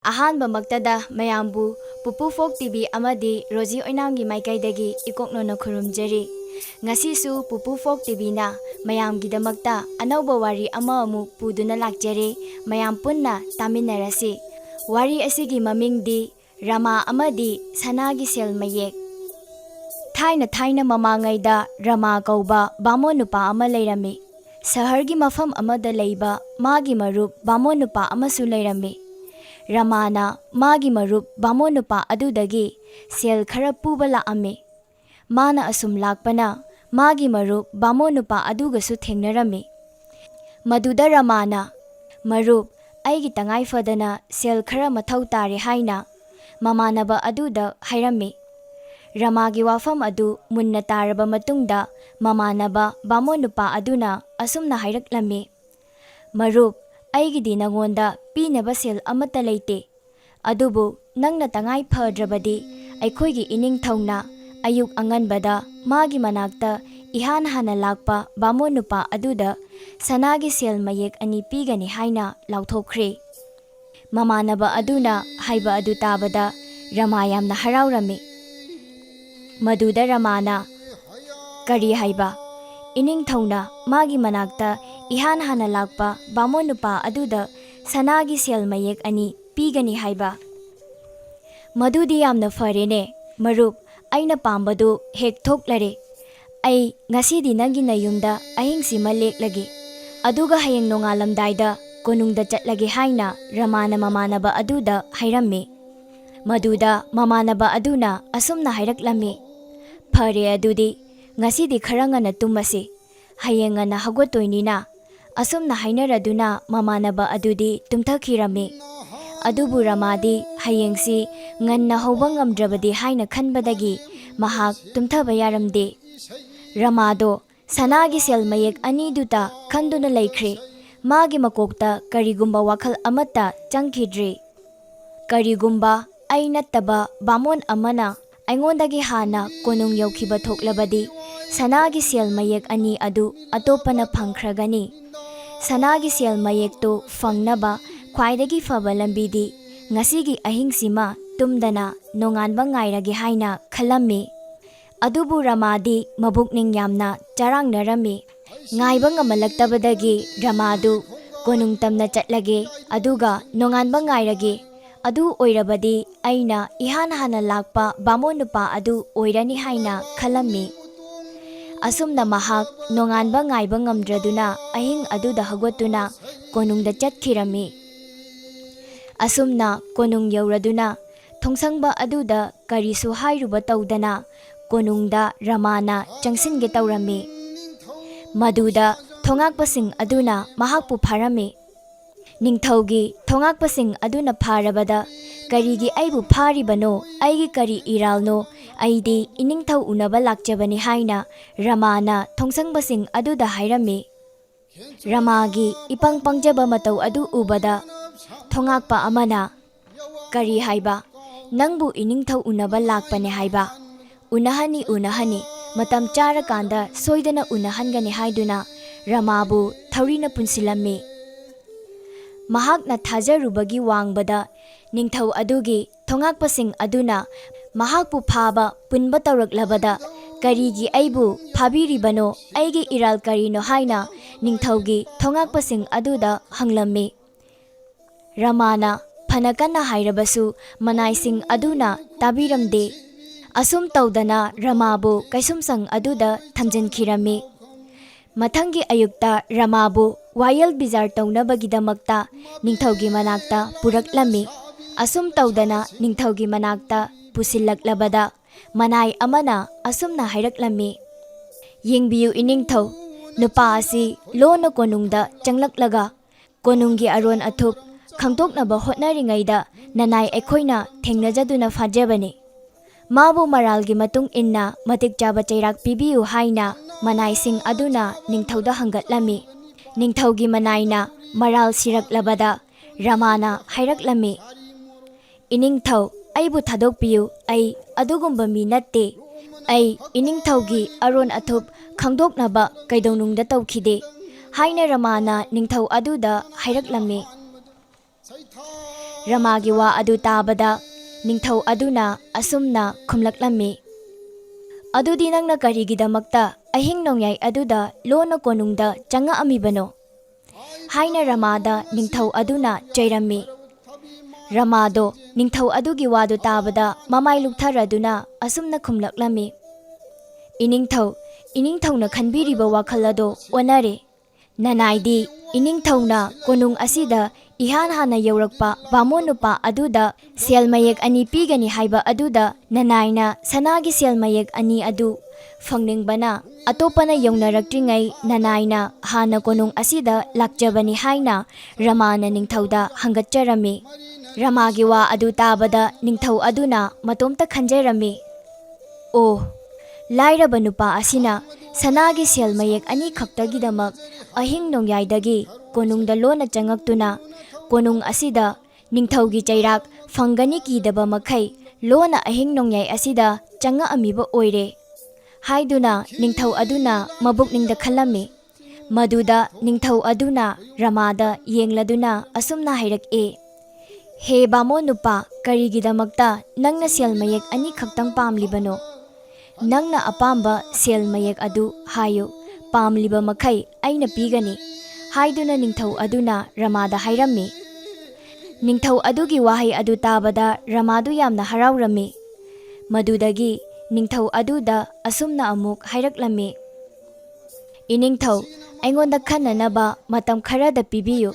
ꯑꯍꯥꯟꯕ ꯃꯛꯇꯗ ꯃꯌꯥꯝꯕꯨ ꯄꯨꯄꯨ ꯐꯣꯛ ꯇꯤꯚꯤ ꯑꯃꯗꯤ ꯔꯣꯖꯤ ꯑꯣꯏꯅꯥꯝꯒꯤ ꯃꯥꯏꯀꯩꯗꯒꯤ ꯏꯀꯣꯛꯅꯣꯅ ꯈꯨꯔꯨꯝꯖꯔꯤ꯫ ꯉꯁꯤꯁꯨ ꯄꯨꯄꯨ ꯐꯣꯛ ꯇꯤꯚꯤꯅ ꯃꯌꯥꯝꯒꯤꯗꯃꯛꯇ ꯑꯅꯧꯕ ꯋꯥꯔꯤ ꯑꯃ ꯑꯃꯨꯛ ꯄꯨꯗꯨꯅ ꯂꯥꯛꯆꯔꯤ꯫ ꯃꯌꯥꯝ ꯄꯨꯟꯅ ꯇꯥꯃꯤꯟꯅꯔꯁꯤ꯫ ꯋꯥꯔꯤ ꯑꯁꯤꯒꯤ ꯃꯃꯤꯡꯗꯤ ꯔꯥꯃꯥ ꯑꯃꯗꯤ ꯁꯅꯥꯒꯤ ꯁꯦꯜ ꯃꯌꯦꯛ꯫ ꯊꯥꯏꯅ ꯃꯃꯥꯡꯉꯩꯗ ꯔꯥꯃꯥ ꯀꯧꯕ ꯕꯥꯃꯣꯟ ꯅꯨꯄꯥ ꯑꯃ ꯂꯩꯔꯝꯃꯤ꯫ ꯁꯍꯔꯒꯤ ꯃꯐꯝ ꯑꯃꯗ ꯂꯩꯕ ꯃꯥꯒꯤ ꯃꯔꯨꯞ ꯕꯥꯃꯣꯟ ꯅꯨꯄꯥ ꯑꯃꯁꯨ ꯂꯩꯔꯝꯃꯤ꯫ ꯔꯥꯃꯥꯅ ꯃꯥꯒꯤ ꯃꯔꯨꯞ ꯕꯥꯃꯣꯟ ꯅꯨꯄꯥ ꯑꯗꯨꯗꯒꯤ ꯁꯦꯜ ꯈꯔ ꯄꯨꯕ ꯂꯥꯛꯑꯝꯃꯤ꯫ ꯃꯥꯅ ꯑꯁꯨꯝ ꯂꯥꯛꯄꯅ ꯃꯥꯒꯤ ꯃꯔꯨꯞ ꯕꯥꯃꯣꯟ ꯅꯨꯄꯥ ꯑꯗꯨꯒꯁꯨ ꯊꯦꯡꯅꯔꯝꯃꯤ꯫ ꯃꯗꯨꯗ ꯔꯥꯃꯥꯅ, "ꯃꯔꯨꯞ, ꯑꯩꯒꯤ ꯇꯉꯥꯏ ꯐꯗꯅ ꯁꯦꯜ ꯈꯔ ꯃꯊꯧ ꯇꯥꯔꯦ" ꯍꯥꯏꯅ ꯃꯃꯥꯟꯅꯕ ꯑꯗꯨꯗ ꯍꯥꯏꯔꯝꯃꯤ꯫ ꯔꯥꯃꯥꯒꯤ ꯋꯥꯐꯝ ꯑꯗꯨ ꯃꯨꯟꯅ ꯇꯥꯔꯕ ꯃꯇꯨꯡꯗ ꯃꯃꯥꯟꯅꯕ ꯕꯥꯃꯣꯟ ꯅꯨꯄꯥ ꯑꯗꯨꯅ ꯑꯁꯨꯝꯅ ꯍꯥꯏꯔꯛꯂꯝꯃꯤ, "ꯃꯔꯨꯞ, ꯑꯩꯒꯤꯗꯤ ꯅꯉꯣꯟꯗ ꯄꯤꯅꯕ ꯁꯦꯜ ꯑꯃꯠꯇ ꯂꯩꯇꯦ꯫ ꯑꯗꯨꯕꯨ ꯅꯪꯅ ꯇꯉꯥꯏ ꯐꯗ꯭ꯔꯕꯗꯤ ꯑꯩꯈꯣꯏꯒꯤ ꯏꯅꯤꯡꯊꯧꯅ ꯑꯌꯨꯛ ꯑꯉꯟꯕꯗ ꯃꯥꯒꯤ ꯃꯅꯥꯛꯇ ꯏꯍꯥꯟ ꯍꯥꯟꯅ ꯂꯥꯛꯄ ꯕꯥꯃꯣꯟ ꯅꯨꯄꯥ ꯑꯗꯨꯗ ꯁꯅꯥꯒꯤ ꯁꯦල් ꯃꯌꯦꯛ 2 ꯄꯤꯒꯅꯤ" ꯍꯥꯏꯅ ꯂꯥꯎꯊꯣꯛꯈ꯭ꯔꯦ꯫ ꯃꯃꯥꯟꯅꯕ ꯑꯗꯨꯅ ꯍꯥꯏꯕ ꯑꯗꯨ ꯇꯥꯕꯗ ꯔꯥꯃꯥ ꯌꯥꯝꯅ ꯍꯔꯥꯎꯔꯝꯃꯤ꯫ ꯃꯗꯨꯗ ꯔꯥꯃꯥꯅ, "ꯀꯔꯤ ꯍꯥꯏꯕ? ꯏꯅꯤꯡꯊꯧꯅ ꯃꯥꯒꯤ ꯃꯅꯥꯛꯇ ꯏꯍꯥꯟ ꯍꯥꯟꯅ ꯂꯥꯛꯄ ꯕꯥꯃꯣꯟ ꯅꯨꯄꯥ ꯑꯗꯨꯗ ꯁꯅꯥꯒꯤ ꯁꯦꯜ ꯃꯌꯦꯛ 2 ꯄꯤꯒꯅꯤ ꯍꯥꯏꯕ? ꯃꯗꯨꯗꯤ ꯌꯥꯝꯅ ꯐꯔꯦꯅꯦ ꯃꯔꯨꯞ, ꯑꯩꯅ ꯄꯥꯝꯕꯗꯨ ꯍꯦꯛ ꯊꯣꯛꯂꯔꯦ꯫ ꯑꯩ ꯉꯁꯤꯗꯤ ꯅꯪꯒꯤ ꯅꯌꯨꯝꯗ ꯑꯍꯤꯡꯁꯤꯃ ꯂꯦꯛꯂꯒꯦ, ꯑꯗꯨꯒ ꯍꯌꯦꯡ ꯅꯣꯡꯉꯥꯜꯂꯝꯗꯥꯏꯗ ꯀꯣꯅꯨꯡꯗ ꯆꯠꯂꯒꯦ" ꯍꯥꯏꯅ ꯔꯥꯃꯥꯅ ꯃꯃꯥꯟꯅꯕ ꯑꯗꯨꯗ ꯍꯥꯏꯔꯝꯃꯤ꯫ ꯃꯗꯨꯗ ꯃꯃꯥꯟꯅꯕ ꯑꯗꯨꯅ ꯑꯁꯨꯝꯅ ꯍꯥꯏꯔꯛꯂꯝꯃꯤ, "ꯐꯔꯦ ꯑꯗꯨꯗꯤ ꯉꯁꯤꯗꯤ ꯈꯔ ꯉꯟꯅ ꯇꯨꯝꯃꯁꯤ, ꯍꯌꯦꯡ ꯉꯟꯅ ꯍꯧꯒꯠꯇꯣꯏꯅꯤꯅ"꯫ ꯑꯁꯨꯝꯅ ꯍꯥꯏꯅꯔꯗꯨꯅ ꯃꯃꯥꯟꯅꯕ ꯑꯗꯨꯗꯤ ꯇꯨꯝꯊꯈꯤꯔꯝꯃꯤ꯫ ꯑꯗꯨꯕꯨ ꯔꯥꯃꯥꯗꯤ ꯍꯌꯦꯡꯁꯤ ꯉꯟꯅ ꯍꯧꯕ ꯉꯝꯗ꯭ꯔꯕꯗꯤ ꯍꯥꯏꯅ ꯈꯟꯕꯗꯒꯤ ꯃꯍꯥꯛ ꯇꯨꯝꯊꯕ ꯌꯥꯔꯝꯗꯦ꯫ ꯔꯥꯃꯥꯗꯣ ꯁꯅꯥꯒꯤ ꯁꯦꯜ ꯃꯌꯦꯛ 2ꯗꯨꯇ ꯈꯟꯗꯨꯅ ꯂꯩꯈ꯭ꯔꯦ꯫ ꯃꯥꯒꯤ ꯃꯀꯣꯛꯇ ꯀꯔꯤꯒꯨꯝꯕ ꯋꯥꯈꯜ ꯑꯃꯠꯇ ꯆꯪꯈꯤꯗ꯭ꯔꯦ꯫ ꯀꯔꯤꯒꯨꯝꯕ ꯑꯩ ꯅꯠꯇꯕ ꯕꯥꯃꯣꯟ ꯑꯃꯅ ꯑꯩꯉꯣꯟꯗꯒꯤ ꯍꯥꯟꯅ ꯀꯣꯅꯨꯡ ꯌꯧꯈꯤꯕ ꯊꯣꯛꯂꯕꯗꯤ ꯁꯅꯥꯒꯤ ꯁꯦꯜ ꯃꯌꯦꯛ 2 ꯑꯗꯨ ꯑꯇꯣꯞꯄꯅ ꯐꯪꯈ꯭ꯔꯒꯅꯤ꯫ ꯁꯅꯥꯒꯤ ꯁꯦꯜ ꯃꯌꯦꯛꯇꯨ ꯐꯪꯅꯕ ꯈ꯭ꯋꯥꯏꯗꯒꯤ ꯐꯕ ꯂꯝꯕꯤꯗꯤ ꯉꯁꯤꯒꯤ ꯑꯍꯤꯡꯁꯤꯃ ꯇꯨꯝꯗꯅ ꯅꯣꯡꯉꯥꯟꯕ ꯉꯥꯏꯔꯒꯦ ꯍꯥꯏꯅ ꯈꯜꯂꯝꯃꯤ꯫ ꯑꯗꯨꯕꯨ ꯔꯥꯃꯥꯗꯤ ꯃꯕꯨꯛꯅꯤꯡ ꯌꯥꯝꯅ ꯆꯔꯥꯡꯅꯔꯝꯃꯤ꯫ ꯉꯥꯏꯕ ꯉꯝꯃꯜꯂꯛꯇꯕꯗꯒꯤ ꯔꯥꯃꯥꯗꯨ "ꯀꯣꯅꯨꯡ ꯇꯝꯅ ꯆꯠꯂꯒꯦ, ꯑꯗꯨꯒ ꯅꯣꯡꯉꯥꯟꯕ ꯉꯥꯏꯔꯒꯦ, ꯑꯗꯨ ꯑꯣꯏꯔꯕꯗꯤ ꯑꯩꯅ ꯏꯍꯥꯟ ꯍꯥꯟꯅ ꯂꯥꯛꯄ ꯕꯥꯃꯣꯟ ꯅꯨꯄꯥ ꯑꯗꯨ ꯑꯣꯏꯔꯅꯤ" ꯍꯥꯏꯅ ꯈꯜꯂꯝꯃꯤ꯫ ꯑꯁꯨꯝꯅ ꯃꯍꯥꯛ ꯅꯣꯡꯉꯥꯟꯕ ꯉꯥꯏꯕ ꯉꯝꯗ꯭ꯔꯗꯨꯅ ꯑꯍꯤꯡ ꯑꯗꯨꯗ ꯍꯧꯒꯠꯇꯨꯅ ꯀꯣꯅꯨꯡꯗ ꯆꯠꯈꯤꯔꯝꯃꯤ꯫ ꯑꯁꯨꯝꯅ ꯀꯣꯅꯨꯡ ꯌꯧꯔꯗꯨꯅ ꯊꯣꯡꯁꯪꯕ ꯑꯗꯨꯗ ꯀꯔꯤꯁꯨ ꯍꯥꯏꯔꯨꯕ ꯇꯧꯗꯅ ꯀꯣꯅꯨꯡꯗ ꯔꯥꯃꯥꯅ ꯆꯪꯁꯤꯟꯒꯦ ꯇꯧꯔꯝꯃꯤ꯫ ꯃꯗꯨꯗ ꯊꯣꯉꯥꯛꯄꯁꯤꯡ ꯑꯗꯨꯅ ꯃꯍꯥꯛꯄꯨ ꯐꯥꯔꯝꯃꯤ꯫ ꯅꯤꯡꯊꯧꯒꯤ ꯊꯣꯉꯥꯛꯄꯁꯤꯡ ꯑꯗꯨꯅ ꯐꯥꯔꯕꯗ, "ꯀꯔꯤꯒꯤ ꯑꯩꯕꯨ ꯐꯥꯔꯤꯕꯅꯣ? ꯑꯩꯒꯤ ꯀꯔꯤ ꯏꯔꯥꯜꯅꯣ? ꯑꯩꯗꯤ ꯏꯅꯤꯡꯊꯧ ꯎꯅꯕ ꯂꯥꯛꯆꯕꯅꯤ" ꯍꯥꯏꯅ ꯔꯥꯃꯥꯅ ꯊꯣꯡꯁꯪꯕꯁꯤꯡ ꯑꯗꯨꯗ ꯍꯥꯏꯔꯝꯃꯤ꯫ ꯔꯥꯃꯥꯒꯤ ꯏꯄꯪ ꯄꯪꯖꯕ ꯃꯇꯧ ꯑꯗꯨ ꯎꯕꯗ ꯊꯣꯉꯥꯛꯄ ꯑꯃꯅ, "ꯀꯔꯤ ꯍꯥꯏꯕ? ꯅꯪꯕꯨ ꯏꯅꯤꯡꯊꯧ ꯎꯅꯕ ꯂꯥꯛꯄꯅꯦ ꯍꯥꯏꯕ? ꯎꯅꯍꯟꯅꯤ, ꯃꯇꯝ ꯆꯥꯔꯀꯥꯟꯗ ꯁꯣꯏꯗꯅ ꯎꯅꯍꯟꯒꯅꯤ" ꯍꯥꯏꯗꯨꯅ ꯔꯥꯃꯥꯕꯨ ꯊꯧꯔꯤꯅ ꯄꯨꯟꯁꯤꯜꯂꯝꯃꯤ꯫ ꯃꯍꯥꯛꯅ ꯊꯥꯖꯔꯨꯕꯒꯤ ꯋꯥꯡꯕꯗ ꯅꯤꯡꯊꯧ ꯑꯗꯨꯒꯤ ꯊꯣꯉꯥꯛꯄꯁꯤꯡ ꯑꯗꯨꯅ ꯃꯍꯥꯛꯄꯨ ꯐꯥꯕ ꯄꯨꯟꯕ ꯇꯧꯔꯛꯂꯕꯗ, "ꯀꯔꯤꯒꯤ ꯑꯩꯕꯨ ꯐꯥꯕꯤꯔꯤꯕꯅꯣ? ꯑꯩꯒꯤ ꯏꯔꯥꯜ ꯀꯔꯤꯅꯣ?" ꯍꯥꯏꯅ ꯅꯤꯡꯊꯧꯒꯤ ꯊꯣꯉꯥꯛꯄꯁꯤꯡ ꯑꯗꯨꯗ ꯍꯪꯂꯝꯃꯤ꯫ ꯔꯥꯃꯥꯅ ꯐꯅ ꯀꯟꯅ ꯍꯥꯏꯔꯕꯁꯨ ꯃꯅꯥꯏꯁꯤꯡ ꯑꯗꯨꯅ ꯇꯥꯕꯤꯔꯝꯗꯦ꯫ ꯑꯁꯨꯝ ꯇꯧꯗꯅ ꯔꯥꯃꯥꯕꯨ ꯀꯩꯁꯨꯝꯁꯪ ꯑꯗꯨꯗ ꯊꯝꯖꯤꯟꯈꯤꯔꯝꯃꯤ꯫ ꯃꯊꯪꯒꯤ ꯑꯌꯨꯛꯇ ꯔꯥꯃꯥꯕꯨ ꯋꯥꯌꯦꯜ ꯕꯤꯆꯥꯔ ꯇꯧꯅꯕꯒꯤꯗꯃꯛꯇ ꯅꯤꯡꯊꯧꯒꯤ ꯃꯅꯥꯛꯇ ꯄꯨꯔꯛꯂꯝꯃꯤ꯫ ꯑꯁꯨꯝ ꯇꯧꯗꯅ ꯅꯤꯡꯊꯧꯒꯤ ꯃꯅꯥꯛꯇ ꯄꯨꯁꯤꯜꯂꯛꯂꯕꯗ ꯃꯅꯥꯏ ꯑꯃꯅ ꯑꯁꯨꯝꯅ ꯍꯥꯏꯔꯛꯂꯝꯃꯤ, "ꯌꯦꯡꯕꯤꯌꯨ ꯏꯅꯤꯡꯊꯧ, ꯅꯨꯄꯥ ꯑꯁꯤ ꯂꯣꯟꯅ ꯀꯣꯅꯨꯡꯗ ꯆꯪꯂꯛꯂꯒ ꯀꯣꯅꯨꯡꯒꯤ ꯑꯔꯣꯟ ꯑꯊꯨꯞ ꯈꯪꯗꯣꯛꯅꯕ ꯍꯣꯠꯅꯔꯤꯉꯩꯗ ꯅꯅꯥꯏ ꯑꯩꯈꯣꯏꯅ ꯊꯦꯡꯅꯖꯗꯨꯅ ꯐꯥꯖꯕꯅꯤ꯫ ꯃꯥꯕꯨ ꯃꯔꯥꯜꯒꯤ ꯃꯇꯨꯡ ꯏꯟꯅ ꯃꯇꯤꯛ ꯆꯥꯕ ꯆꯩꯔꯥꯛ ꯄꯤꯕꯤꯌꯨ" ꯍꯥꯏꯅ ꯃꯅꯥꯏꯁꯤꯡ ꯑꯗꯨꯅ ꯅꯤꯡꯊꯧꯗ ꯍꯪꯒꯠꯂꯝꯃꯤ꯫ ꯅꯤꯡꯊꯧꯒꯤ ꯃꯅꯥꯏꯅ ꯃꯔꯥꯜ ꯁꯤꯔꯛꯂꯕꯗ ꯔꯥꯃꯥꯅ ꯍꯥꯏꯔꯛꯂꯝꯃꯤ, "ꯏꯅꯤꯡꯊꯧ, ꯑꯩꯕꯨ ꯊꯥꯗꯣꯛꯄꯤꯌꯨ, ꯑꯩ ꯑꯗꯨꯒꯨꯝꯕ ꯃꯤ ꯅꯠꯇꯦ꯫ ꯑꯩ ꯏꯅꯤꯡꯊꯧꯒꯤ ꯑꯔꯣꯟ ꯑꯊꯨꯞ ꯈꯪꯗꯣꯛꯅꯕ ꯀꯩꯗꯧꯅꯨꯡꯗ ꯇꯧꯈꯤꯗꯦ" ꯍꯥꯏꯅ ꯔꯥꯃꯥꯅ ꯅꯤꯡꯊꯧ ꯑꯗꯨꯗ ꯍꯥꯏꯔꯛꯂꯝꯃꯤ꯫ Ramagi wa adu tabada ningthau aduna asumna khumlaklammi. Adudi nangna karigidamakta ahing nongyai aduda lona konungda changa amibano. Haina Ramada ningthau aduna chairammi. Ramado ningthau adugi wadu tabada mamai luktaraduna asumna khumlaklammi. Iningthau na khanbiriba wakhalado onare. Nanaidi iningthauna konung asida ihan hana yaurakpa bamonupa aduda selmayek ani pigani haiba aduda nanaina sanagi selmayek ani adu fangningbana atopana yaunaraktingai nanaina hana konung asida lakjabani haina Ramana ningthauda hangatjarami. Ramagi wa adu tabada ningthau aduna matomta khanjarami. Oh, lairaba nupa asina sanagi selmayek ani khaktagidamak ahing nongyaidagi konungda lona changaktuna konung asida ningthaugi chairak fangani kidaba makhai lona ahing nongyai asida changa amiba oire haiduna ningthau aduna mabukningda khalami. Maduda ningthau aduna Ramada yengladuna asumna hairak e. He bamo nupa karigidamakta nangna selmayek ani khaktang pamlibano. Nangna apamba selmayek adu hayo pamliba makhai aina pigani haiduna ningthau aduna Ramada hairammi. Ningthau adugi wahai adu tabada Ramadu yamna haraurami. Madudagi ningthau aduda asumna amuk hairaklammi. Iningthau aingonda khananaba matam kharada pibiyu.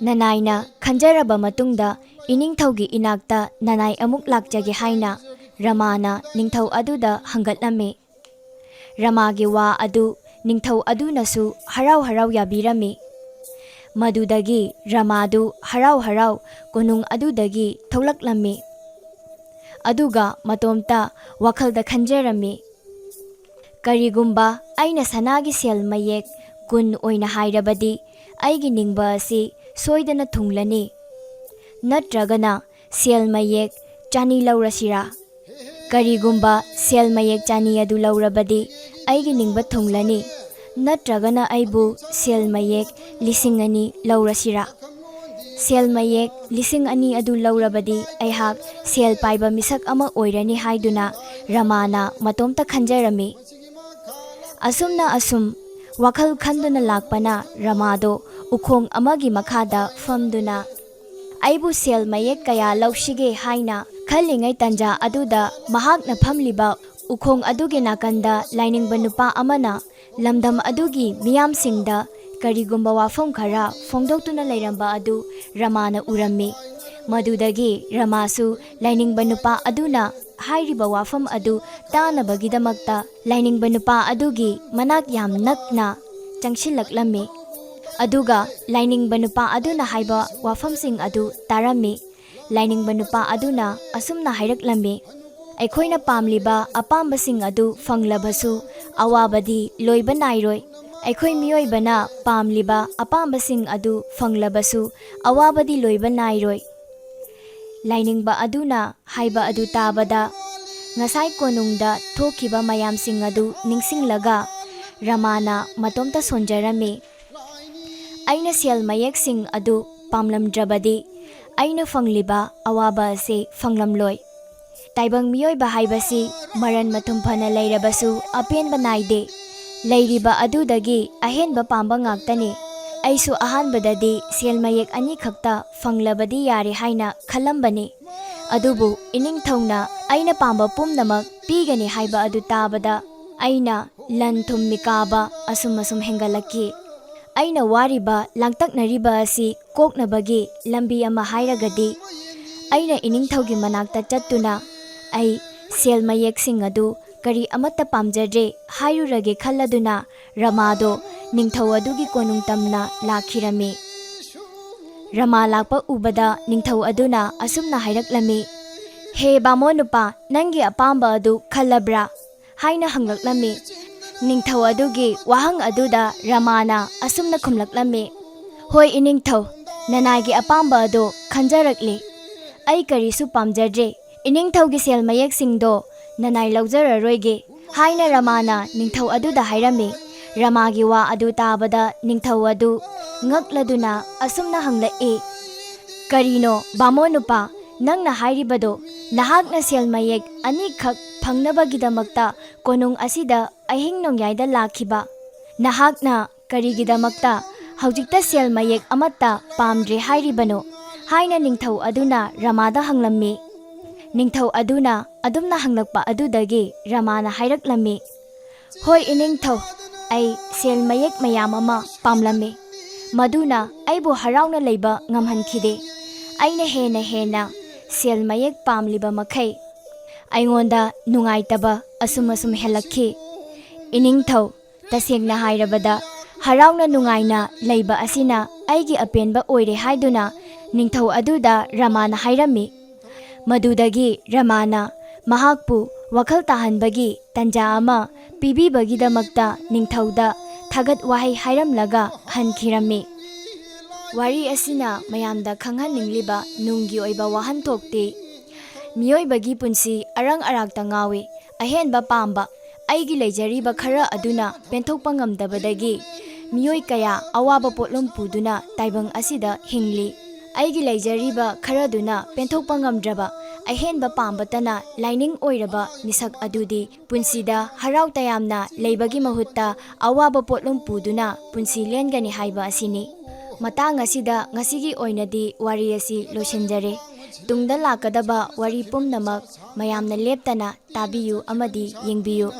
Nanaina khanjaraba matungda iningthaugi inakta nanai amuk lakjage haina Ramana ningthau aduda hangatlammi. Ramagi wa adu ningthau adunasu harau yabirami. Madudagi Ramadu harau konung adudagi tholaklammi. Aduga matomta wakhalda khanjarami. Karigumba aina sanagi selmayek kun oina hairabadi aigi ningba asi soidana thunglani. Natragana selmayek chani laurasira. Karigumba selmayek chani adu laurabadi aigi ningba thunglani. Natragana aibu selmayek lisingani laurasira. Selmayek lisingani adu laurabadi aihak sel paiba misak ama oirani haiduna Ramana matomta khanjarami. Asumna asum wakhal khanduna lakpana Ramado ukhong amagi makhada famduna aibu selmayek kaya laushige haina khalingai tanja aduda mahakna phamliba ukhong adugi nakanda laining banupa amana lamdam adugi miyamsingda karigumba wafam khara fongdoktuna leiramba adu Ramana urammi. Madudagi Ramasu laining banupa aduna hairiba wafam adu tanabagidamakta laining banupa adugi manak yam nakna changshilaklammi. Aduga laining banupa aduna haiba wafamsing adu tarami. Laining banupa aduna asumna hairaklammi. Aikhoina pamliba apambasing adu fanglabasu awabadi loiba nairoi. Aikhoi miyoibana pamliba apambasing adu fanglabasu awabadi loiba nairoi. Laining ba aduna haiba adu tabada ngasai konungda thokiba mayamsing adu ningsinglaga Ramana matomta sonjarami. Aina selmayek sing adu pamlamdrabadi aina fangliba awaba ase fanglamloi. Taibang miyoiba haibasi maran matum phana leirabasu apenba naide. Leiriba adudagi ahenba pamba ngaktani. Aisu ahanbadadi selmayek ani khakta fanglabadi yare haina khalambani. Adubu iningthauna aina pamba pumnamak pigani haiba adu tabada aina lan thum mikaba asum hengalaki. Aina wariba langtaknariba asi koknabagi lambi ama hairagadi aina iningthaugi manakta chattuna ai selmayek sing adu kari amata pamjare hairurage khalladuna Ramado ningthau adugi konung tamna lakhirami. Rama lakpa ubada ningthau aduna asumna hairaklami. He bamonupa nangi apamba adu khallabra haina hanglaklammi. Ningthau adugi wahang aduda Ramana asumna khumlaklami. Hoi iningthau nanagi apamba adu khanjarakli. Ai karisu pamjadre iningthaugi selmayek singdo nanai laujararoige haina Ramana ningthau aduda hairami. Ramagi wa adu tabada ningthau adu ngakladuna asumna hanglae. Karino, bamo nupa, nangna hairibado, nahakna sel mayek anikak phangnabagidamakta konung asida ahing nongyaida lakhiba. Nahakna karigidamakta haujikta sel mayek amatta pamdre hairibano. Haina ningthau aduna Ramada hanglammi. Ningthau aduna adumna hanglakpa adudagi Ramana hairaklammi. Hoi iningthau, ai sel mayek mayam ama pamlammi. Maduna aibu harauna leiba ngamhankhide. Aina hena sel mayek pamliba makai. Aingonda nungaitaba asum helakhi. Iningthau, tasengna hairabada harauna nungaina leiba asina aigi apenba oire haiduna ningthau aduda Ramana hairami. Madudagi Ramana mahakpu wakhal tahanbagi tanja ama pibibagidamakta ningthauda thagat wahai hairamlaga hankhirammi. Wari asina mayamda khanghaningliba nunggi oiba wahanthokti. Miyoi bagi punsi arang arakta ngawi ahenba pamba aigi leijariba khara aduna penthokpa ngamdabadagi miyoi kaya awaba potlom puduna taibang asida hingli. Aigi leijariba khara duna penthokpa ngamdraba ahenba pambatana lining oiraba misak adudi punsida harau tayamna leibagi mahutta awaba potlom puduna punsi lengani haiba asini. Matang asida ngasigi oinadi wari asi losinjare. Tungda lakadaba wari pumnamak mayamna leptana tabiyu amadi yengbiyu.